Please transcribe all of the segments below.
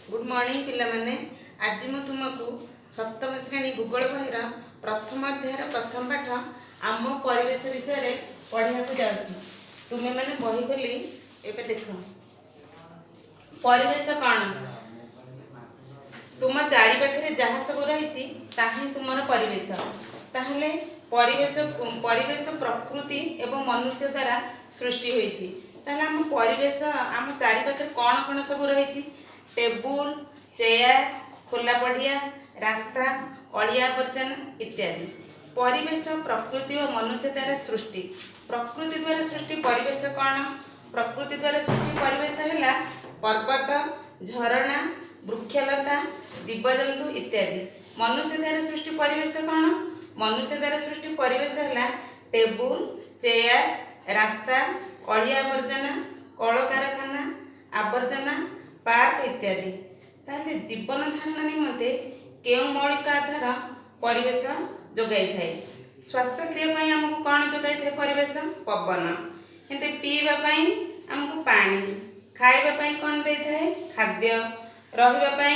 Good morning पिला माने। आज मु तुमको सप्तम श्रेणी भूगोल बहिर प्रथम अध्याय प्रथम पाठ आम परिवेश विषय पढ़ा जाऊँगी। तुम्हें मैंने बही खोली एवं देख परिवेश कौन तुम चारि पाखे जहाँ सब रही तुम परिवेश। ताहले परिवेश परिवेश प्रकृति एवं मनुष्य द्वारा सृष्टि होती। आम परिवेश आम चारि पाखे कौन कौन सब रही टेबुल चेयर खोला पड़िया रास्ता अलिया आवर्जना इत्यादि। परिवेश प्रकृति और मनुष्य द्वारा सृष्टि। प्रकृति द्वारा सृष्टि परिवेश कौन? प्रकृति द्वारा सृष्टि परिवेश है पर्वत झरणा वृक्षलता जीवजंतु इत्यादि। मनुष्य द्वारा सृष्टि परिवेश कौन? मनुष्य द्वारा सृष्टि परिवेश है टेबुल चेयर रास्ता अलिया आवर्जना कल कारखाना आवर्जना पार्क इत्यादि। ताहले जीवन धारण निमंते केउ मौलिक आधार परिवेश जोगाई थाए? श्वासक्रिया आमको कौन जोगाई थाए? परिवेश पवन। हेते पीवा आमको पानी, खाइबा कौन दे थाए? खाद्य। रहिबा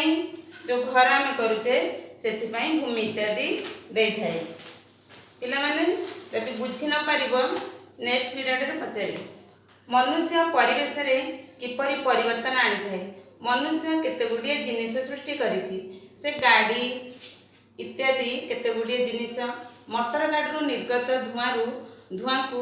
जो घर आम करुचे सेथिपाई भूमि इत्यादि दे थाए। पिला माने यदि बुझी न पारिबो नेक्स्ट पीरियड रे पचारि। मनुष्य परिवेश रे किपरि परिवर्तन आनी थाए? मनुष्य केते गुड़िए जिनिस सृष्टि करिछि। से गाड़ी इत्यादि केते गुड़िए जिनिस मोटर गाड़ी निर्गत धुआं को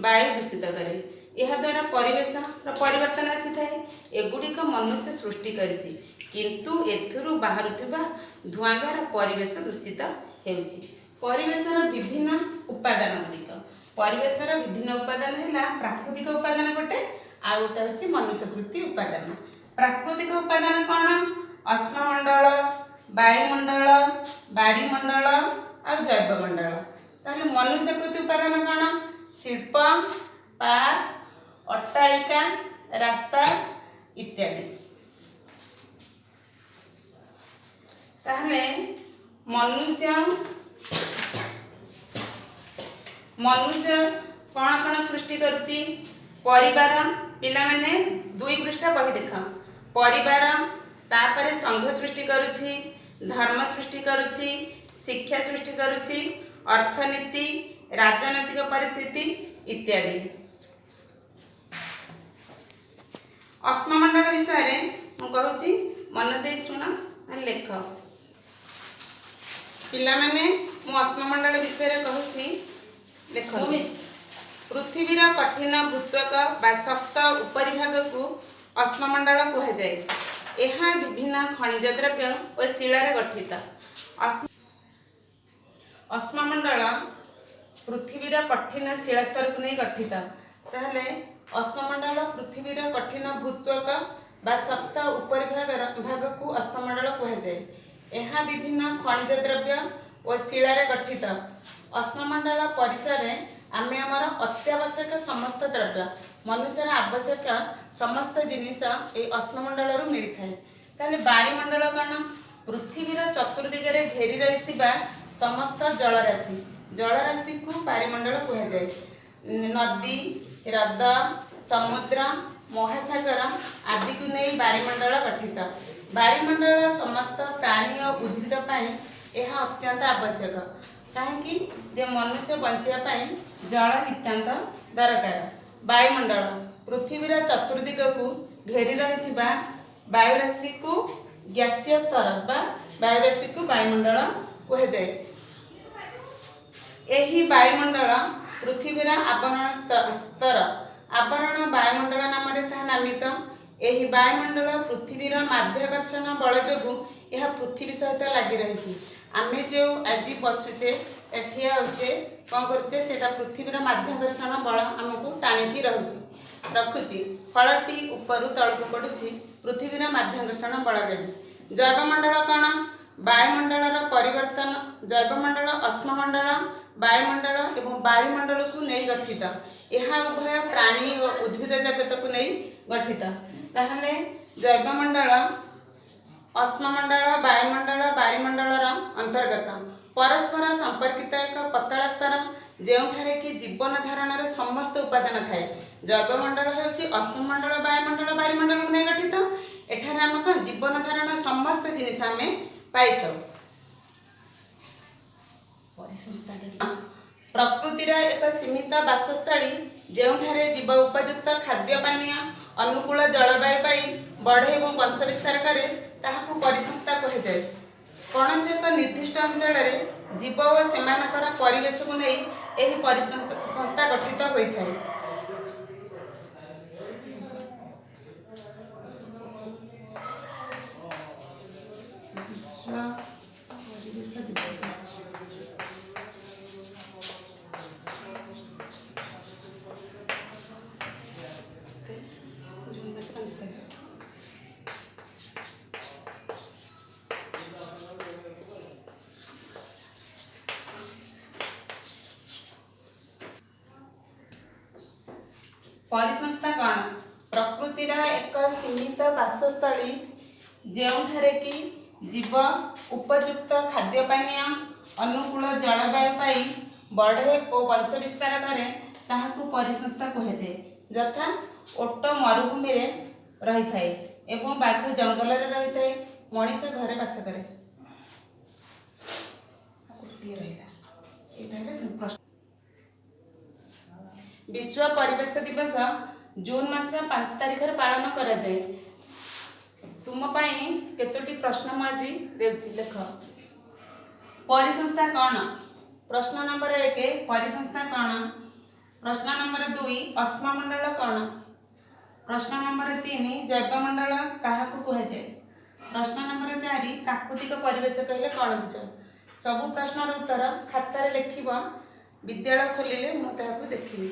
वायु दूषित करे। यह द्वारा परिवेश परिवर्तन आसी थाए। एगुड़िक मनुष्य सृष्टि करिछि किंतु एथुरु बाहरुथिबा धुआं द्वारा परिवेश दूषित हेउछि। परिवेशर विभिन्न उपादान गुड़िक परिवेशर विभिन्न उपादान है प्राकृतिक उपादान गोटे आ गोटे होछि मनुष्यकृति उपादान। प्राकृतिक उपादान कौन? अश्ममंडल वायुमंडल बारीमंडल और जैवमंडल। ताहले मनुष्यकृति उपादान कौन? शिल्प पार्क अट्टालिका रास्ता इत्यादि। ताहले मनुष्य कौन कौन सृष्टि करुच्ची? परिवार पिला माने 2 पृष्ठ बही देख। परिवार तापरे संघ सृष्टि करुच्ची धर्म सृष्टि करुच्ची शिक्षा सृष्टि करुच्ची अर्थनीति राजनैतिक परिस्थिति इत्यादि। अश्ममंडल विषय मु कहूची मन दे शुण लेख। पिला माने मु अश्ममंडल विषय कहूची देख। पृथ्वीर कठिन भूत्वक बा सप्त उपरिभाग को अश्ममंडल कहुए। यह विभिन्न खनिज द्रव्य और शिलार गठित। अश्ममंडल पृथ्वीर कठिन शिलास्तर को नहीं गठित। ताहले अश्ममंडल पृथ्वीर कठिन भूत्वक बा सप्त उपरिभाग को अश्ममंडल कहुए। यह विभिन्न खनिज द्रव्य और शिलार गठित। अश्ममंडल परिसर आमे आमर अत्यावश्यक समस्त द्रव्य मनुष्यर आवश्यक समस्त जिनिस ए अश्ममंडल मिली थाए। ताहले बारीमंडल कौन? पृथ्वीर चतुर्दिगरे घेरी रही समस्त जलराशि को बारीमंडल कहुए। नदी हृद समुद्र महासागर आदि को नहीं बारीमंडल गठित। बारीमंडल समस्त प्राणी और उद्भिद पाई यह अत्यंत आवश्यक। कहीं जे मनुष्य बचाई जल नितांत दरकार। वायुमंडल पृथ्वीर चतुर्दिग को घेरी रही वायुराशि को गैसीय स्तर बा वायुराशि को वायुमंडल कहुए। यही वायुमंडल पृथ्वीर आवरण स्तर आवरण वायुमंडल नाम नामित। यही वायुमंडल पृथ्वीर माध्याकर्षण बल जो यह पृथ्वी सहित लगी रही। आमे जो आज बसुचे ठिया होचे कौन करुचे सेटा पृथ्वीर माध्याकर्षण बल आमको टाणिकी रखुची। फलटी ऊपर तलक पड़ुची पृथ्वीर माध्याकर्षण बल लगी। जैवमंडल कौन? वायुमंडल परिवर्तन। जैवमंडल अश्ममंडल वायुमंडल एवं वायुमंडल को नहीं गठित। यह उभय प्राणी और उद्भिद जगत को नहीं गठित। ताहले जैवमंडल अश्ममंडल वायुमंडल बारीमंडल अंतर्गत परस्पर संपर्कित एक पतला स्तर ଯେଉଁଠାରେ କି ଜୀବନ ଧାରଣର ସମସ୍ତ ଉପାଦାନ ଥାଏ। ଜୈବମଣ୍ଡଳ ହେଉଛି ଅଶ୍ମମଣ୍ଡଳ ବାୟୁମଣ୍ଡଳ ବାରିମଣ୍ଡଳକୁ ନେଇ ଗଠିତ। एठारे आम कौन जीवन धारण समस्त जिनिस आम पाई। प्रकृतिर एक सीमित बासस्थली ଯେଉଁଠାରେ जीव उपयुक्त खाद्य पानीय अनुकूल जलवायु पाई बढ़े और वंश विस्तार करे ताहाकु परिसंस्था कहुए। कौन से एक निर्दिष्ट अंचल जीव और सेमानकर परिवेश को नहीं यही परिसंस्था गठित होता है। परिसंस्था कौन प्रकृतिर एक सीमित बासस्थली ଯେଉଁଠାରେ कि जीव उपयुक्त खाद्य पानीय अनुकूल जलवायु पाई बढ़े और वंश विस्तार करे ताहाकु परिसंस्था कहुए। यथा ओट मरुभूमि रही थाए एवं बाघ जंगल रे रही थाए, मनीष घरे बास करे। विश्व परिवेश दिवस जून मास 5 तारिख पालन करा जाए। तुम पाई केतोटी प्रश्न मु आज देउछि लेख। परिसंस्था कौन? प्रश्न नंबर 1 परिसंस्था कौन। प्रश्न नंबर 2 अश्ममंडल कौन। प्रश्न नंबर 3 जैवमंडल काहाकु कहा जाए। प्रश्न नंबर 4 प्राकृतिक परिवेश कहले कौन बुझ। सबु प्रश्नर उत्तर खातार लिखिब, विद्यालय खोलिले मु ताहाकु देखिबी।